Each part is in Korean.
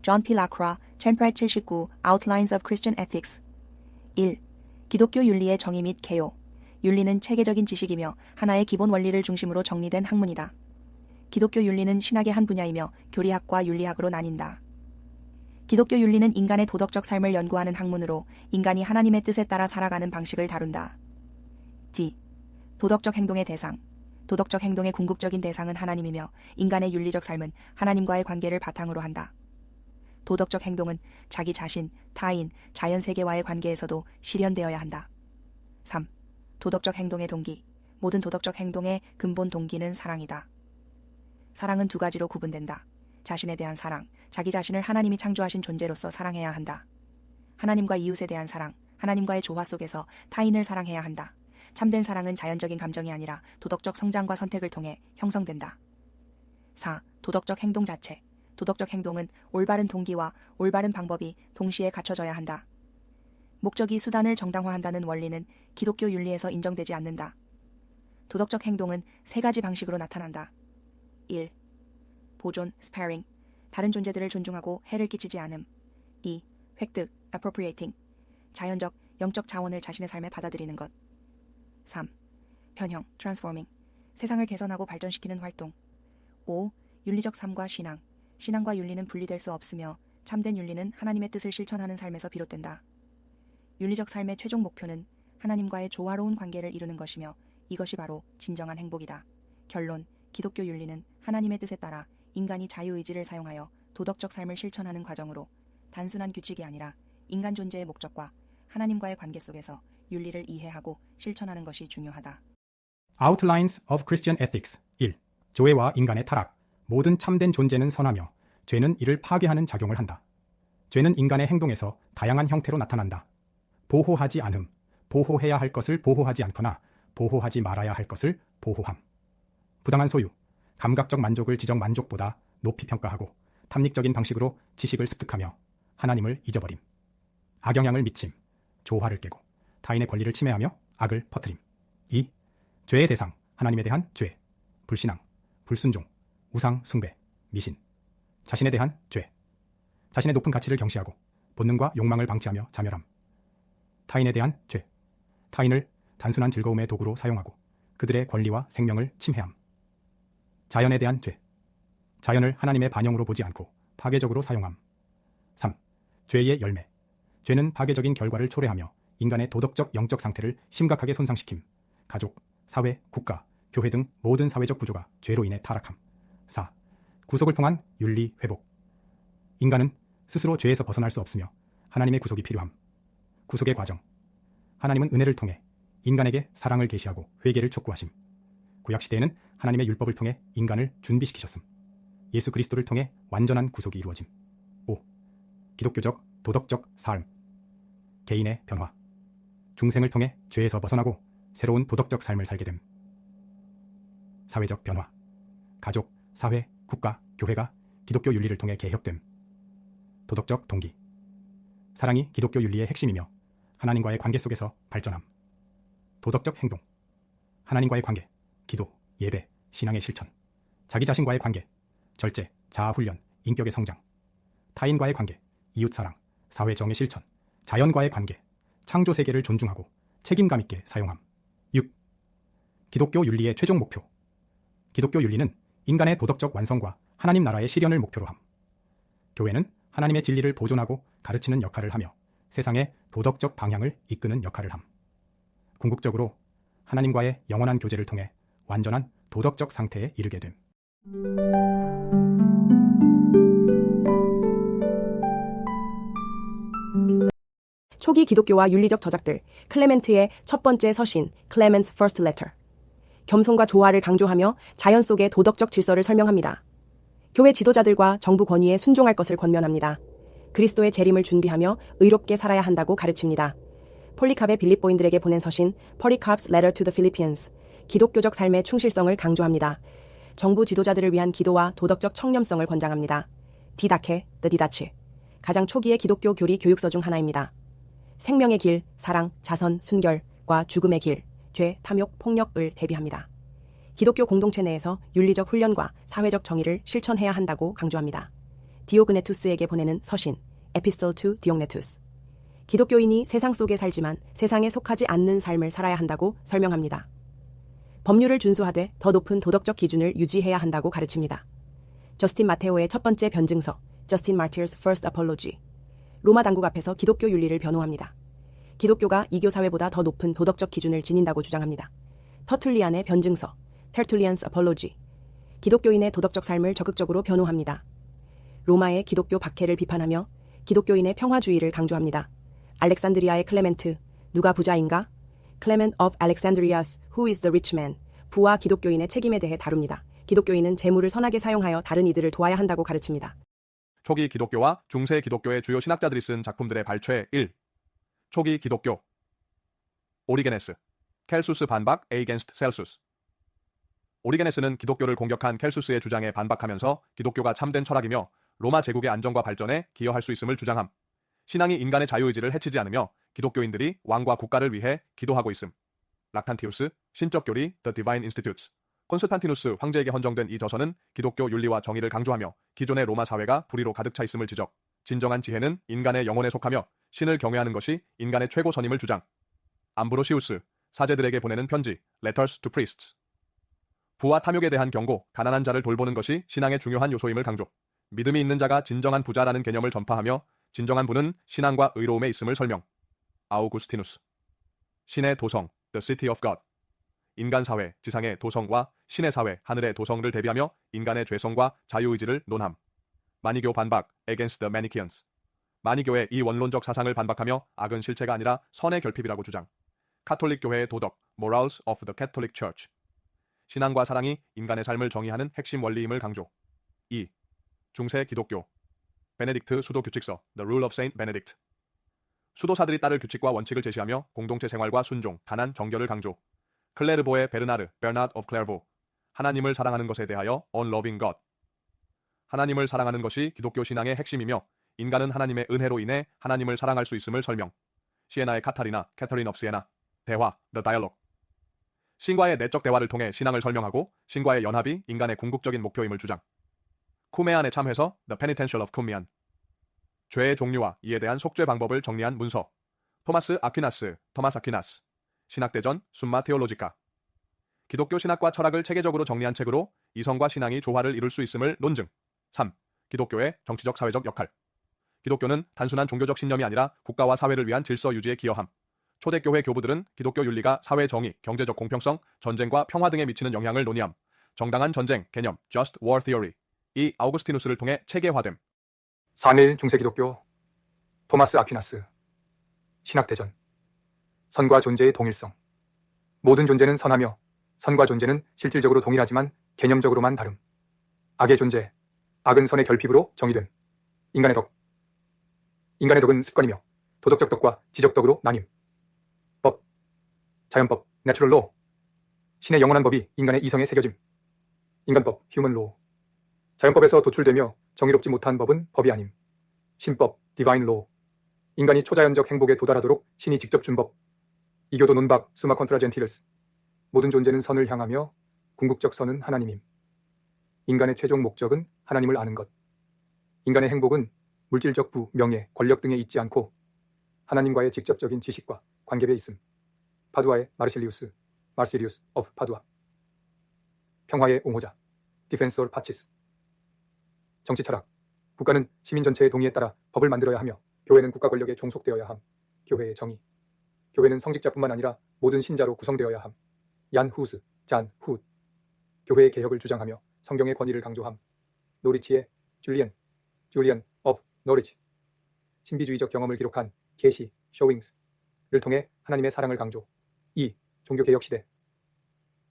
John P. Lacroix, 1879, Outlines of Christian Ethics. 1. 기독교 윤리의 정의 및 개요. 윤리는 체계적인 지식이며 하나의 기본 원리를 중심으로 정리된 학문이다. 기독교 윤리는 신학의 한 분야이며 교리학과 윤리학으로 나뉜다. 기독교 윤리는 인간의 도덕적 삶을 연구하는 학문으로 인간이 하나님의 뜻에 따라 살아가는 방식을 다룬다. D. 도덕적 행동의 대상. 도덕적 행동의 궁극적인 대상은 하나님이며 인간의 윤리적 삶은 하나님과의 관계를 바탕으로 한다. 도덕적 행동은 자기 자신, 타인, 자연세계와의 관계에서도 실현되어야 한다. 3. 도덕적 행동의 동기. 모든 도덕적 행동의 근본 동기는 사랑이다. 사랑은 두 가지로 구분된다. 자신에 대한 사랑, 자기 자신을 하나님이 창조하신 존재로서 사랑해야 한다. 하나님과 이웃에 대한 사랑, 하나님과의 조화 속에서 타인을 사랑해야 한다. 참된 사랑은 자연적인 감정이 아니라 도덕적 성장과 선택을 통해 형성된다. 4. 도덕적 행동 자체. 도덕적 행동은 올바른 동기와 올바른 방법이 동시에 갖춰져야 한다. 목적이 수단을 정당화한다는 원리는 기독교 윤리에서 인정되지 않는다. 도덕적 행동은 세 가지 방식으로 나타난다. 1. 보존, sparing. 다른 존재들을 존중하고 해를 끼치지 않음. 2. 획득, appropriating. 자연적, 영적 자원을 자신의 삶에 받아들이는 것. 3. 변형, transforming. 세상을 개선하고 발전시키는 활동. 5. 윤리적 삶과 신앙. 신앙과 윤리는 분리될 수 없으며 참된 윤리는 하나님의 뜻을 실천하는 삶에서 비롯된다. 윤리적 삶의 최종 목표는 하나님과의 조화로운 관계를 이루는 것이며 이것이 바로 진정한 행복이다. 결론, 기독교 윤리는 하나님의 뜻에 따라 인간이 자유의지를 사용하여 도덕적 삶을 실천하는 과정으로 단순한 규칙이 아니라 인간 존재의 목적과 하나님과의 관계 속에서 윤리를 이해하고 실천하는 것이 중요하다. Outlines of Christian Ethics 1. 조회와 인간의 타락. 모든 참된 존재는 선하며 죄는 이를 파괴하는 작용을 한다. 죄는 인간의 행동에서 다양한 형태로 나타난다. 보호하지 않음. 보호해야 할 것을 보호하지 않거나 보호하지 말아야 할 것을 보호함. 부당한 소유. 감각적 만족을 지적 만족보다 높이 평가하고 탐닉적인 방식으로 지식을 습득하며 하나님을 잊어버림. 악영향을 미침. 조화를 깨고 타인의 권리를 침해하며 악을 퍼뜨림. 2. 죄의 대상. 하나님에 대한 죄. 불신앙, 불순종, 우상 숭배, 미신. 자신에 대한 죄. 자신의 높은 가치를 경시하고 본능과 욕망을 방치하며 자멸함. 타인에 대한 죄. 타인을 단순한 즐거움의 도구로 사용하고 그들의 권리와 생명을 침해함. 자연에 대한 죄. 자연을 하나님의 반영으로 보지 않고 파괴적으로 사용함. 3. 죄의 열매. 죄는 파괴적인 결과를 초래하며 인간의 도덕적 영적 상태를 심각하게 손상시킴. 가족, 사회, 국가, 교회 등 모든 사회적 구조가 죄로 인해 타락함. 4. 구속을 통한 윤리 회복. 인간은 스스로 죄에서 벗어날 수 없으며 하나님의 구속이 필요함. 구속의 과정. 하나님은 은혜를 통해 인간에게 사랑을 계시하고 회개를 촉구하심. 구약시대에는 하나님의 율법을 통해 인간을 준비시키셨음. 예수 그리스도를 통해 완전한 구속이 이루어짐. 5. 기독교적, 도덕적 삶. 개인의 변화. 중생을 통해 죄에서 벗어나고 새로운 도덕적 삶을 살게 됨. 사회적 변화. 가족, 사회, 국가, 교회가 기독교 윤리를 통해 개혁됨. 도덕적 동기. 사랑이 기독교 윤리의 핵심이며 하나님과의 관계 속에서 발전함. 도덕적 행동. 하나님과의 관계, 기도, 예배, 신앙의 실천. 자기 자신과의 관계, 절제, 자아훈련, 인격의 성장. 타인과의 관계, 이웃사랑, 사회정의 실천. 자연과의 관계, 창조세계를 존중하고 책임감 있게 사용함. 6. 기독교 윤리의 최종 목표. 기독교 윤리는 인간의 도덕적 완성과 하나님 나라의 실현을 목표로 함. 교회는 하나님의 진리를 보존하고 가르치는 역할을 하며 세상의 도덕적 방향을 이끄는 역할을 함. 궁극적으로 하나님과의 영원한 교제를 통해 완전한 도덕적 상태에 이르게 됨. 초기 기독교와 윤리적 저작들, 클레멘트의 첫 번째 서신, Clement's First Letter. 겸손과 조화를 강조하며 자연 속의 도덕적 질서를 설명합니다. 교회 지도자들과 정부 권위에 순종할 것을 권면합니다. 그리스도의 재림을 준비하며 의롭게 살아야 한다고 가르칩니다. 폴리캅의 빌립보인들에게 보낸 서신, Polycarp's Letter to the Philippians. 기독교적 삶의 충실성을 강조합니다. 정부 지도자들을 위한 기도와 도덕적 청렴성을 권장합니다. 디다케, The 디다치. 가장 초기의 기독교 교리 교육서 중 하나입니다. 생명의 길, 사랑, 자선, 순결과 죽음의 길, 죄, 탐욕, 폭력을 대비합니다. 기독교 공동체 내에서 윤리적 훈련과 사회적 정의를 실천해야 한다고 강조합니다. 디오그네투스에게 보내는 서신, 에피스톨 투 디옥네투스. 기독교인이 세상 속에 살지만 세상에 속하지 않는 삶을 살아야 한다고 설명합니다. 법률을 준수하되 더 높은 도덕적 기준을 유지해야 한다고 가르칩니다. 저스틴 마테오의 첫 번째 변증서, Justin Martyr's First Apology. 로마 당국 앞에서 기독교 윤리를 변호합니다. 기독교가 이교 사회보다 더 높은 도덕적 기준을 지닌다고 주장합니다. 터툴리안의 변증서, Tertullian's Apology. 기독교인의 도덕적 삶을 적극적으로 변호합니다. 로마의 기독교 박해를 비판하며 기독교인의 평화주의를 강조합니다. 알렉산드리아의 클레멘트, 누가 부자인가? Clement of Alexandrias, Who is the rich man? 부와 기독교인의 책임에 대해 다룹니다. 기독교인은 재물을 선하게 사용하여 다른 이들을 도와야 한다고 가르칩니다. 초기 기독교와 중세 기독교의 주요 신학자들이 쓴 작품들의 발췌 1. 초기 기독교 오리게네스, 켈수스 반박 against 셀수스. 오리게네스는 기독교를 공격한 켈수스의 주장에 반박하면서 기독교가 참된 철학이며 로마 제국의 안정과 발전에 기여할 수 있음을 주장함. 신앙이 인간의 자유의지를 해치지 않으며 기독교인들이 왕과 국가를 위해 기도하고 있음. 락탄티우스, 신적 교리, The Divine Institutes. 콘스탄티누스 황제에게 헌정된 이 저서는 기독교 윤리와 정의를 강조하며 기존의 로마 사회가 불의로 가득 차 있음을 지적. 진정한 지혜는 인간의 영혼에 속하며 신을 경외하는 것이 인간의 최고 선임을 주장. 암브로시우스, 사제들에게 보내는 편지, Letters to Priests. 부와 탐욕에 대한 경고, 가난한 자를 돌보는 것이 신앙의 중요한 요소임을 강조. 믿음이 있는 자가 진정한 부자라는 개념을 전파하며 진정한 부는 신앙과 의로움에 있음을 설명. 아우구스티누스, 신의 도성, The City of God. 인간 사회, 지상의 도성과 신의 사회, 하늘의 도성을 대비하며 인간의 죄성과 자유의지를 논함. 마니교 반박, Against the Manichaeans. 마니교의 이 원론적 사상을 반박하며 악은 실체가 아니라 선의 결핍이라고 주장. 카톨릭 교회의 도덕, Morals of the Catholic Church. 신앙과 사랑이 인간의 삶을 정의하는 핵심 원리임을 강조. 2. 중세 기독교 베네딕트 수도 규칙서, The Rule of Saint Benedict. 수도사들이 따를 규칙과 원칙을 제시하며 공동체 생활과 순종, 가난, 정결을 강조. 클레르보의 베르나르, Bernard of Clairvaux. 하나님을 사랑하는 것에 대하여 On Loving God. 하나님을 사랑하는 것이 기독교 신앙의 핵심이며 인간은 하나님의 은혜로 인해 하나님을 사랑할 수 있음을 설명. 시에나의 카타리나, Catherine of Siena. 대화, The Dialogue. 신과의 내적 대화를 통해 신앙을 설명하고 신과의 연합이 인간의 궁극적인 목표임을 주장. 쿠메안의 참회서, The Penitential of Cumian. 죄의 종류와 이에 대한 속죄 방법을 정리한 문서. 토마스 아퀴나스, 토마스 아퀴나스. 신학대전, 숨마 테올로지카. 기독교 신학과 철학을 체계적으로 정리한 책으로 이성과 신앙이 조화를 이룰 수 있음을 논증. 3. 기독교의 정치적 사회적 역할. 기독교는 단순한 종교적 신념이 아니라 국가와 사회를 위한 질서 유지에 기여함. 초대교회 교부들은 기독교 윤리가 사회 정의, 경제적 공평성, 전쟁과 평화 등에 미치는 영향을 논의함. 정당한 전쟁 개념, Just War Theory. 이 아우구스티누스를 통해 체계화됨. 3일 중세 기독교 토마스 아퀴나스. 신학대전. 선과 존재의 동일성. 모든 존재는 선하며 선과 존재는 실질적으로 동일하지만 개념적으로만 다름. 악의 존재, 악은 선의 결핍으로 정의됨. 인간의 덕. 인간의 덕은 습관이며 도덕적 덕과 지적 덕으로 나뉨. 법, 자연법, Natural Law. 신의 영원한 법이 인간의 이성에 새겨짐. 인간법, Human Law. 자연법에서 도출되며 정의롭지 못한 법은 법이 아님. 신법, Divine Law. 인간이 초자연적 행복에 도달하도록 신이 직접 준 법. 이교도 논박, Summa Contra Gentiles. 모든 존재는 선을 향하며 궁극적 선은 하나님임. 인간의 최종 목적은 하나님을 아는 것. 인간의 행복은 물질적 부, 명예, 권력 등에 있지 않고 하나님과의 직접적인 지식과 관계에 있음. 파두아의 마르실리우스, 마르시리우스 of 파두아. 평화의 옹호자, Defensor Pacis. 정치 철학. 국가는 시민 전체의 동의에 따라 법을 만들어야 하며 교회는 국가 권력에 종속되어야 함. 교회의 정의. 교회는 성직자뿐만 아니라 모든 신자로 구성되어야 함. 얀 후스, 잔 훗. 교회의 개혁을 주장하며 성경의 권위를 강조함. 노리치의 줄리안 of 노리치. 신비주의적 경험을 기록한 계시, 쇼윙스를 통해 하나님의 사랑을 강조. 2. 종교개혁 시대.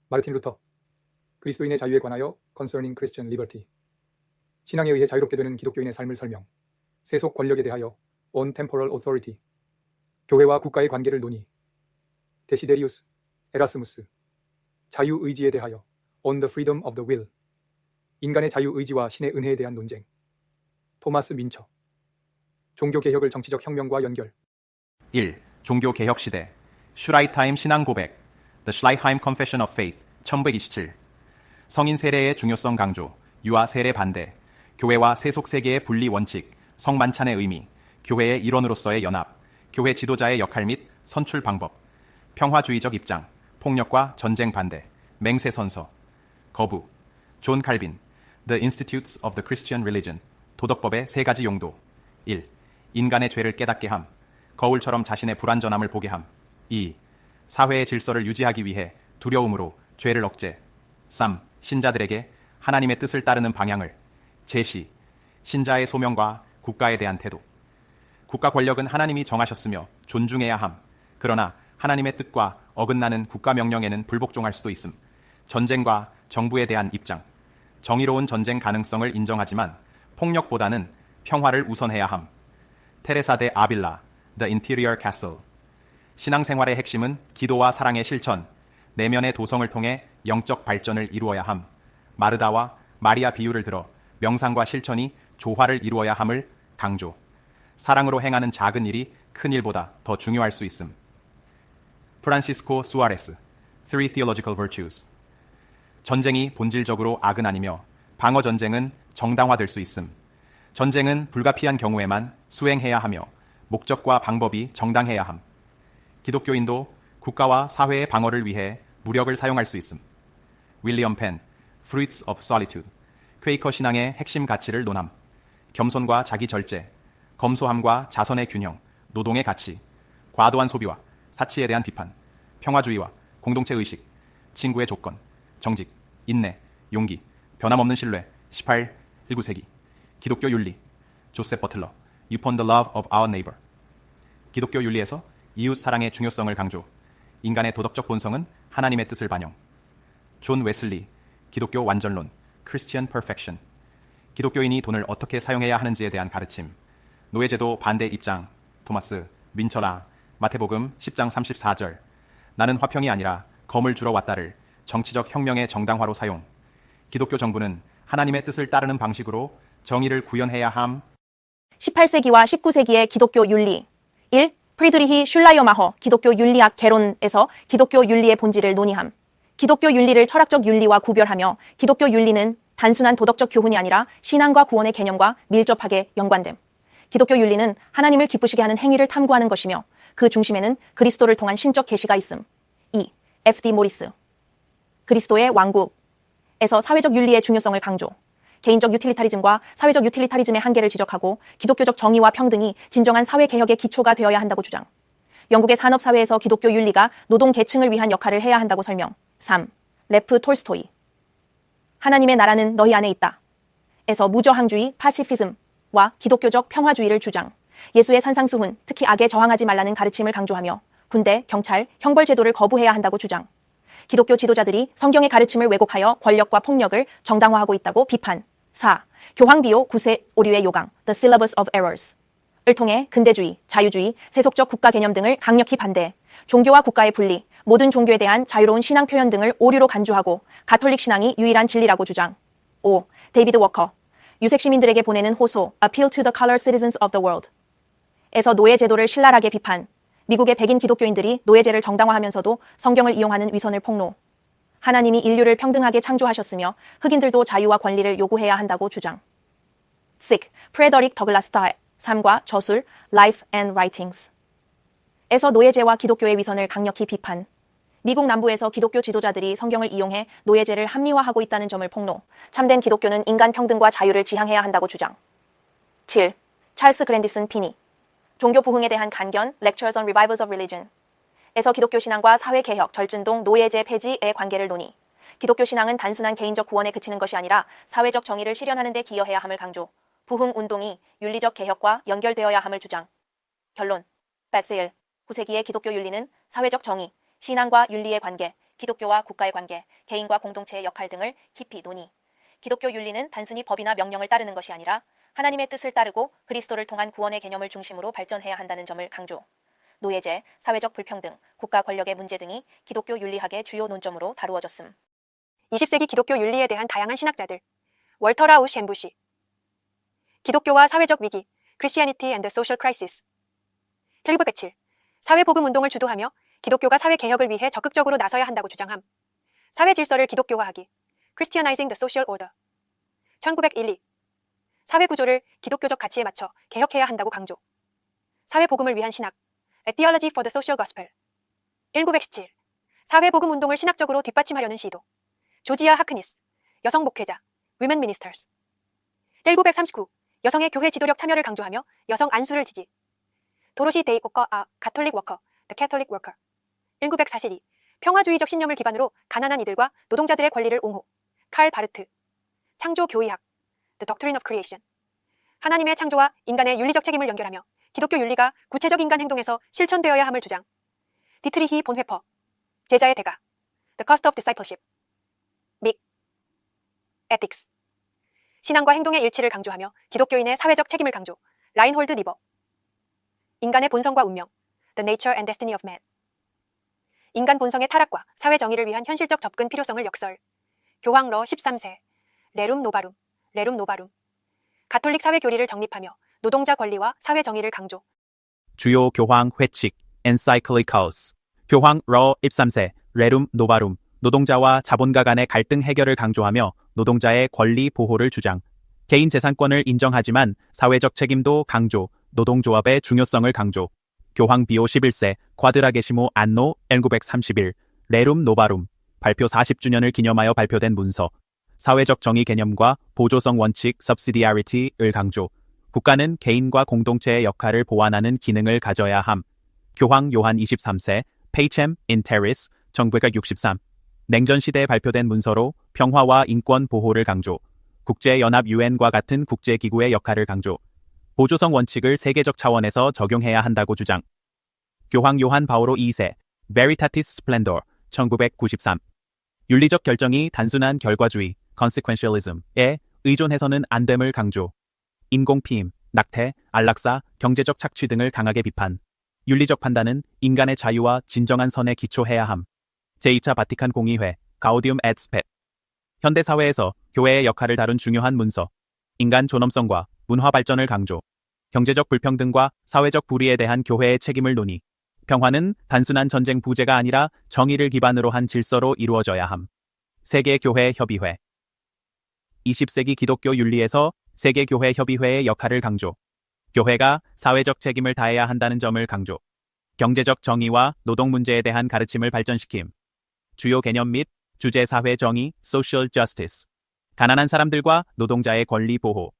마르틴 루터. 그리스도인의 자유에 관하여 Concerning Christian Liberty. 신앙에 의해 자유롭게 되는 기독교인의 삶을 설명. 세속 권력에 대하여 On Temporal Authority. 교회와 국가의 관계를 논의. 데시데리우스, 에라스무스. 자유의지에 대하여 On the Freedom of the Will. 인간의 자유의지와 신의 은혜에 대한 논쟁. 토마스 민처. 종교개혁을 정치적 혁명과 연결. 1. 종교개혁 시대. 슈라이타임 신앙 고백. The Schleitheim Confession of Faith 1927. 성인 세례의 중요성 강조. 유아 세례 반대. 교회와 세속 세계의 분리 원칙, 성만찬의 의미, 교회의 일원으로서의 연합, 교회 지도자의 역할 및 선출 방법, 평화주의적 입장, 폭력과 전쟁 반대, 맹세 선서, 거부, 존 칼빈, The Institutes of the Christian Religion, 도덕법의 세 가지 용도. 1. 인간의 죄를 깨닫게 함, 거울처럼 자신의 불완전함을 보게 함. 2. 사회의 질서를 유지하기 위해 두려움으로 죄를 억제. 3. 신자들에게 하나님의 뜻을 따르는 방향을 제시. 신자의 소명과 국가에 대한 태도. 국가 권력은 하나님이 정하셨으며 존중해야 함. 그러나 하나님의 뜻과 어긋나는 국가 명령에는 불복종할 수도 있음. 전쟁과 정부에 대한 입장. 정의로운 전쟁 가능성을 인정하지만 폭력보다는 평화를 우선해야 함. 테레사 데 아빌라, The Interior Castle. 신앙생활의 핵심은 기도와 사랑의 실천, 내면의 도성을 통해 영적 발전을 이루어야 함. 마르다와 마리아 비유를 들어 명상과 실천이 조화를 이루어야 함을 강조. 사랑으로 행하는 작은 일이 큰 일보다 더 중요할 수 있음. 프란시스코 수아레스, Three Theological Virtues. 전쟁이 본질적으로 악은 아니며 방어 전쟁은 정당화될 수 있음. 전쟁은 불가피한 경우에만 수행해야 하며 목적과 방법이 정당해야 함. 기독교인도 국가와 사회의 방어를 위해 무력을 사용할 수 있음. 윌리엄 펜, Fruits of Solitude. 퀘이커 신앙의 핵심 가치를 논함. 겸손과 자기 절제, 검소함과 자선의 균형, 노동의 가치, 과도한 소비와 사치에 대한 비판, 평화주의와 공동체 의식, 친구의 조건, 정직, 인내, 용기, 변함없는 신뢰, 18, 19세기. 기독교 윤리, 조셉 버틀러, Upon the Love of Our Neighbor. 기독교 윤리에서 이웃 사랑의 중요성을 강조, 인간의 도덕적 본성은 하나님의 뜻을 반영. 존 웨슬리, 기독교 완전론, Christian Perfection. 기독교인이 돈을 어떻게 사용해야 하는지에 대한 가르침, 노예제도 반대 입장, 토마스, 민처라, 마태복음 10장 34절. 나는 화평이 아니라 검을 주러 왔다를 정치적 혁명의 정당화로 사용. 기독교 정부는 하나님의 뜻을 따르는 방식으로 정의를 구현해야 함. 18세기와 19세기의 기독교 윤리. 1. 프리드리히 슐라이어마허 기독교 윤리학 개론에서 기독교 윤리의 본질을 논의함. 기독교 윤리를 철학적 윤리와 구별하며 기독교 윤리는 단순한 도덕적 교훈이 아니라 신앙과 구원의 개념과 밀접하게 연관됨. 기독교 윤리는 하나님을 기쁘시게 하는 행위를 탐구하는 것이며 그 중심에는 그리스도를 통한 신적 계시가 있음. 2. F.D. 모리스. 그리스도의 왕국에서 사회적 윤리의 중요성을 강조. 개인적 유틸리타리즘과 사회적 유틸리타리즘의 한계를 지적하고 기독교적 정의와 평등이 진정한 사회개혁의 기초가 되어야 한다고 주장. 영국의 산업사회에서 기독교 윤리가 노동 계층을 위한 역할을 해야 한다고 설명. 3. 레프 톨스토이. 하나님의 나라는 너희 안에 있다. 에서 무저항주의, 파시피즘과 기독교적 평화주의를 주장. 예수의 산상수훈, 특히 악에 저항하지 말라는 가르침을 강조하며 군대, 경찰, 형벌 제도를 거부해야 한다고 주장. 기독교 지도자들이 성경의 가르침을 왜곡하여 권력과 폭력을 정당화하고 있다고 비판. 4. 교황비오 9세 오류의 요강, The Syllabus of Errors. 을 통해 근대주의, 자유주의, 세속적 국가 개념 등을 강력히 반대, 종교와 국가의 분리, 모든 종교에 대한 자유로운 신앙 표현 등을 오류로 간주하고 가톨릭 신앙이 유일한 진리라고 주장. 5. 데이비드 워커. 유색 시민들에게 보내는 호소, Appeal to the Colored Citizens of the World. 에서 노예 제도를 신랄하게 비판. 미국의 백인 기독교인들이 노예제를 정당화하면서도 성경을 이용하는 위선을 폭로. 하나님이 인류를 평등하게 창조하셨으며 흑인들도 자유와 권리를 요구해야 한다고 주장. 6. 프레더릭 더글라스 타 삶과 저술, Life and Writings. 에서 노예제와 기독교의 위선을 강력히 비판. 미국 남부에서 기독교 지도자들이 성경을 이용해 노예제를 합리화하고 있다는 점을 폭로. 참된 기독교는 인간 평등과 자유를 지향해야 한다고 주장. 7. 찰스 그랜디슨 피니. 종교 부흥에 대한 간견, Lectures on Revivals of Religion. 에서 기독교 신앙과 사회개혁, 절진동, 노예제 폐지의 관계를 논의. 기독교 신앙은 단순한 개인적 구원에 그치는 것이 아니라 사회적 정의를 실현하는 데 기여해야 함을 강조. 부흥 운동이 윤리적 개혁과 연결되어야 함을 주장. 결론. 베세일. 9세기의 기독교 윤리는 사회적 정의, 신앙과 윤리의 관계, 기독교와 국가의 관계, 개인과 공동체의 역할 등을 깊이 논의. 기독교 윤리는 단순히 법이나 명령을 따르는 것이 아니라 하나님의 뜻을 따르고 그리스도를 통한 구원의 개념을 중심으로 발전해야 한다는 점을 강조. 노예제, 사회적 불평등, 국가 권력의 문제 등이 기독교 윤리학의 주요 논점으로 다루어졌음. 20세기 기독교 윤리에 대한 다양한 신학자들. 월터 라우시 햄부시. 기독교와 사회적 위기, Christianity and the Social Crisis. 1907. 사회복음 운동을 주도하며 기독교가 사회 개혁을 위해 적극적으로 나서야 한다고 주장함. 사회 질서를 기독교화하기, Christianizing the Social Order. 1912. 사회 구조를 기독교적 가치에 맞춰 개혁해야 한다고 강조. 사회 복음을 위한 신학, A Theology for the Social Gospel. 1917. 사회 복음 운동을 신학적으로 뒷받침하려는 시도. 조지아 하크니스, 여성 목회자, Women Ministers. 1939. 여성의 교회 지도력 참여를 강조하며 여성 안수를 지지. 도로시 데이 오커 가톨릭 워커, The Catholic Worker. 1942. 평화주의적 신념을 기반으로 가난한 이들과 노동자들의 권리를 옹호. 칼 바르트. 창조 교의학, The Doctrine of Creation. 하나님의 창조와 인간의 윤리적 책임을 연결하며 기독교 윤리가 구체적 인간 행동에서 실천되어야 함을 주장. 디트리히 본회퍼, 제자의 대가, The Cost of Discipleship. 믹, Ethics. 신앙과 행동의 일치를 강조하며 기독교인의 사회적 책임을 강조. 라인홀드 리버. 인간의 본성과 운명, The Nature and Destiny of Man. 인간 본성의 타락과 사회 정의를 위한 현실적 접근 필요성을 역설. 교황 러 13세, 레룸 노바룸, 레룸 노바룸. 가톨릭 사회 교리를 정립하며 노동자 권리와 사회 정의를 강조. 주요 교황 회칙 Encyclicals. 교황 러 13세, 레룸 노바룸. 노동자와 자본가 간의 갈등 해결을 강조하며 노동자의 권리 보호를 주장. 개인 재산권을 인정하지만 사회적 책임도 강조. 노동조합의 중요성을 강조. 교황 비오 11세, 쿼드라게시모 안노 1931, 레룸 노바룸. 발표 40주년을 기념하여 발표된 문서. 사회적 정의 개념과 보조성 원칙 subsidiarity를 강조. 국가는 개인과 공동체의 역할을 보완하는 기능을 가져야 함. 교황 요한 23세, 페이쳔 인 테리스 1963. 냉전 시대에 발표된 문서로 평화와 인권 보호를 강조. 국제연합 유엔과 같은 국제기구의 역할을 강조. 보조성 원칙을 세계적 차원에서 적용해야 한다고 주장. 교황 요한 바오로 2세, Veritatis Splendor 1993. 윤리적 결정이 단순한 결과주의 consequentialism에 의존해서는 안 됨을 강조. 인공피임, 낙태, 안락사, 경제적 착취 등을 강하게 비판. 윤리적 판단은 인간의 자유와 진정한 선에 기초해야 함. 제2차 바티칸 공의회, 가우디움 et spes. 현대 사회에서 교회의 역할을 다룬 중요한 문서. 인간 존엄성과 문화 발전을 강조. 경제적 불평등과 사회적 불의에 대한 교회의 책임을 논의. 평화는 단순한 전쟁 부재가 아니라 정의를 기반으로 한 질서로 이루어져야 함. 세계교회 협의회. 20세기 기독교 윤리에서 세계교회 협의회의 역할을 강조. 교회가 사회적 책임을 다해야 한다는 점을 강조. 경제적 정의와 노동 문제에 대한 가르침을 발전시킴. 주요 개념 및 주제 사회 정의, social justice. 가난한 사람들과 노동자의 권리 보호.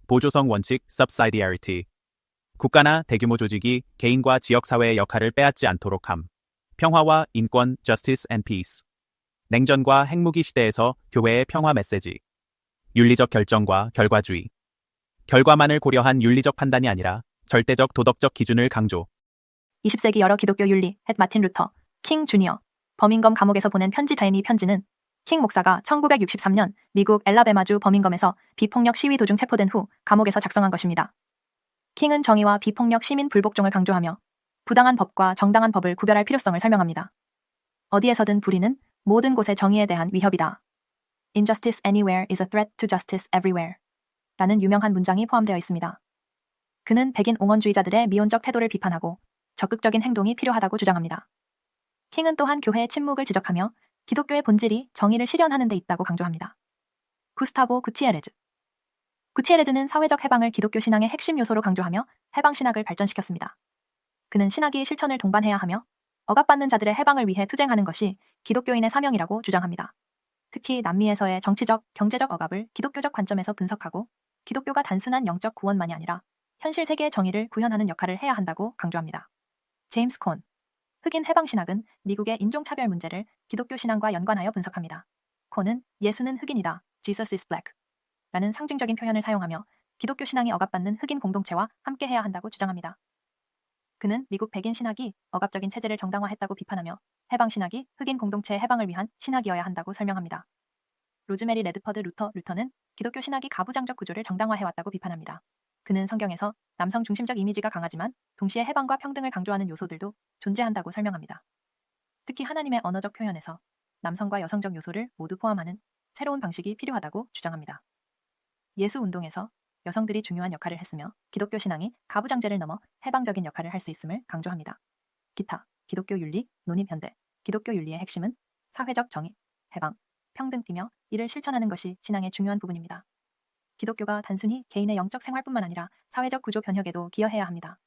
보조성 원칙, subsidiarity. 국가나 대규모 조직이 개인과 지역사회의 역할을 빼앗지 않도록 함. 평화와 인권, justice and peace. 냉전과 핵무기 시대에서 교회의 평화 메시지. 윤리적 결정과 결과주의. 결과만을 고려한 윤리적 판단이 아니라 절대적 도덕적 기준을 강조. 20세기 여러 기독교 윤리, 햇 마틴 루터, 킹 주니어. 버밍검 감옥에서 보낸 편지 다인이 편지는 킹 목사가 1963년 미국 엘라베마주 버밍검에서 비폭력 시위 도중 체포된 후 감옥에서 작성한 것입니다. 킹은 정의와 비폭력 시민 불복종을 강조하며 부당한 법과 정당한 법을 구별할 필요성을 설명합니다. 어디에서든 불의는 모든 곳의 정의에 대한 위협이다. Injustice anywhere is a threat to justice everywhere. 라는 유명한 문장이 포함되어 있습니다. 그는 백인 옹원주의자들의 미온적 태도를 비판하고 적극적인 행동이 필요하다고 주장합니다. 킹은 또한 교회의 침묵을 지적하며 기독교의 본질이 정의를 실현하는 데 있다고 강조합니다. 구스타보 구티에레즈. 구티에레즈는 사회적 해방을 기독교 신앙의 핵심 요소로 강조하며 해방 신학을 발전시켰습니다. 그는 신학이 실천을 동반해야 하며 억압받는 자들의 해방을 위해 투쟁하는 것이 기독교인의 사명이라고 주장합니다. 특히 남미에서의 정치적, 경제적 억압을 기독교적 관점에서 분석하고 기독교가 단순한 영적 구원만이 아니라 현실 세계의 정의를 구현하는 역할을 해야 한다고 강조합니다. 제임스 콘. 흑인 해방신학은 미국의 인종차별 문제를 기독교 신앙과 연관하여 분석합니다. 콘은 예수는 흑인이다, Jesus is black 라는 상징적인 표현을 사용하며 기독교 신앙이 억압받는 흑인 공동체와 함께해야 한다고 주장합니다. 그는 미국 백인 신학이 억압적인 체제를 정당화했다고 비판하며 해방신학이 흑인 공동체의 해방을 위한 신학이어야 한다고 설명합니다. 로즈메리 레드퍼드 루터는 기독교 신학이 가부장적 구조를 정당화해왔다고 비판합니다. 그는 성경에서 남성 중심적 이미지가 강하지만 동시에 해방과 평등을 강조하는 요소들도 존재한다고 설명합니다. 특히 하나님의 언어적 표현에서 남성과 여성적 요소를 모두 포함하는 새로운 방식이 필요하다고 주장합니다. 예수 운동에서 여성들이 중요한 역할을 했으며 기독교 신앙이 가부장제를 넘어 해방적인 역할을 할 수 있음을 강조합니다. 기타, 기독교 윤리, 논입 현대. 기독교 윤리의 핵심은 사회적 정의, 해방, 평등이며 이를 실천하는 것이 신앙의 중요한 부분입니다. 기독교가 단순히 개인의 영적 생활뿐만 아니라 사회적 구조 변혁에도 기여해야 합니다.